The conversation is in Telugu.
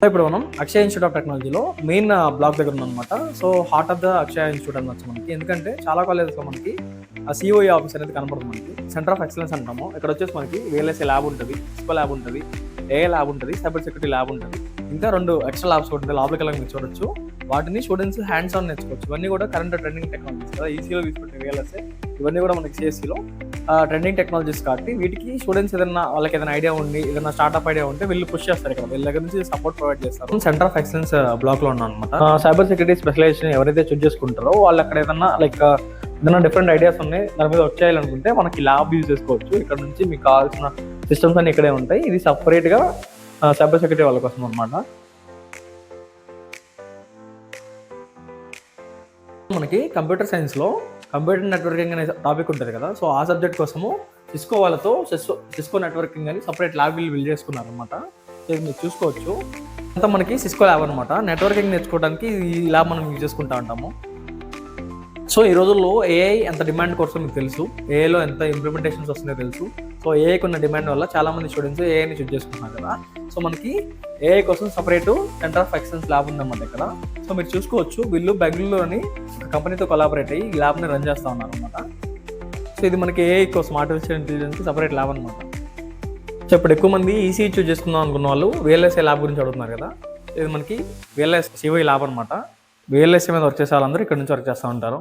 ఇప్పుడు మనం అక్షయ ఇన్స్టిట్యూట్ ఆఫ్ టెక్నాలజీలో మెయిన్ బ్లాక్ దగ్గర ఉందన్నమాట. So heart of the Akshaya institute అనొచ్చు మనకి. ఎందుకంటే చాలా కాలేజెస్లో మనకి ఆ సిఓఈ ఆఫీస్ అనేది కనపడుతుంది మనకి. సెంటర్ ఆఫ్ ఎక్సలెన్స్ అంటాము. ఇక్కడ వచ్చేసి మనకి VLSI ల్యాబ్ ఉంటుంది, సిస్కో ల్యాబ్ ఉంటుంది, AI ల్యాబ్ ఉంటుంది, సైబర్ సెక్యూరిటీ ల్యాబ్ ఉంటుంది. ఇంకా 2 ఎక్స్ట్రా ల్యాబ్స్ ఉంటుంది. లోపలికి వెళ్ళి మీరు చూడొచ్చు. వాటిని స్టూడెంట్స్ హ్యాండ్స్ ఆన్ నేర్చుకోవచ్చు. ఇవన్నీ కూడా కరెంట్ ట్రెండింగ్ టెక్నాలజీస్ కదా. ఈసీలో తీసుకుంటే VLSI ఇవన్నీ కూడా మనకి సిఎస్సిలో ట్రెండింగ్ టెక్నాలజీస్ కాబట్టి వీటికి స్టూడెంట్స్ వాళ్ళకి ఏదైనా ఐడియా ఉండి ఏదైనా స్టార్ట్అప్ ఐడియా ఉంటే వీళ్ళు పుష్ చేస్తారు. ఇక్కడ వీళ్ళ దగ్గర నుంచి సపోర్ట్ ప్రొవైడ్ చేస్తారు. సెంటర్ ఆఫ్ ఎక్సలెన్స్ బ్లాక్ లో ఉన్నాం అనమాట. సైబర్ సెక్యూరిటీ స్పెషలైజేషన్ ఎవరైతే చూస్ చేసుకుంటారో వాళ్ళు అక్కడ ఏదైనా ఏదైనా డిఫరెంట్ ఐడియాస్ ఉన్నాయి దాని మీద వర్క్ చేయాలనుకుంటే మనకి ల్యాబ్ యూజ్ చేసుకోవచ్చు. ఇక్కడ నుంచి మీకు కావాల్సిన సిస్టమ్స్ అన్ని ఇక్కడే ఉంటాయి. ఇది సపరేట్ గా సైబర్ సెక్యూరిటీ వాళ్ళ కోసం అనమాట. మనకి కంప్యూటర్ సైన్స్లో కంప్యూటర్ నెట్వర్కింగ్ అనే టాపిక్ ఉంటుంది కదా. సో ఆ సబ్జెక్ట్ కోసము సిస్కో వాళ్ళతో సిస్కో నెట్వర్కింగ్ అని సపరేట్ ల్యాబ్ బిల్డ్ చేసుకున్నారు అనమాట. సో ఇది మీరు చూసుకోవచ్చు. అంతా మనకి సిస్కో ల్యాబ్ అనమాట. నెట్వర్కింగ్ నేర్చుకోవడానికి ఈ ల్యాబ్ మనం యూజ్ చేసుకుంటా ఉంటాము. సో ఈ రోజుల్లో AI ఎంత డిమాండ్ కోసం మీకు తెలుసు, ఏఐలో ఎంత ఇంప్లిమెంటేషన్స్ వస్తున్నాయో తెలుసు. సో ఏఐకి ఉన్న డిమాండ్ వల్ల చాలా మంది స్టూడెంట్స్ ఏఐని చూస్ చేసుకుంటున్నారు కదా. సో మనకి AI కోసం separate centre of excellence lab ఉందన్నమాట ఇక్కడ. సో మీరు చూసుకోవచ్చు, వీళ్ళు బెంగళూరులోని కంపెనీతో కొలాబరేట్ అయ్యి ఈ ల్యాబ్ని రన్ చేస్తూ ఉన్నారు అనమాట. సో ఇది మనకి AI కోసం ఆర్టిఫిషియల్ ఇంటెలిజెన్స్ సపరేట్ ల్యాబ్ అనమాట. సో ఇప్పుడు ఎక్కువ మంది ఈసీఈ చూస్ చేసుకుందాం అనుకున్న వాళ్ళు VLSI ల్యాబ్ గురించి అడుగుతున్నారు కదా. ఇది మనకి COE ల్యాబ్ అనమాట. VLSI మీద వర్క్ చేసే వాళ్ళందరూ ఇక్కడ నుంచి వర్క్ చేస్తూ ఉంటారు.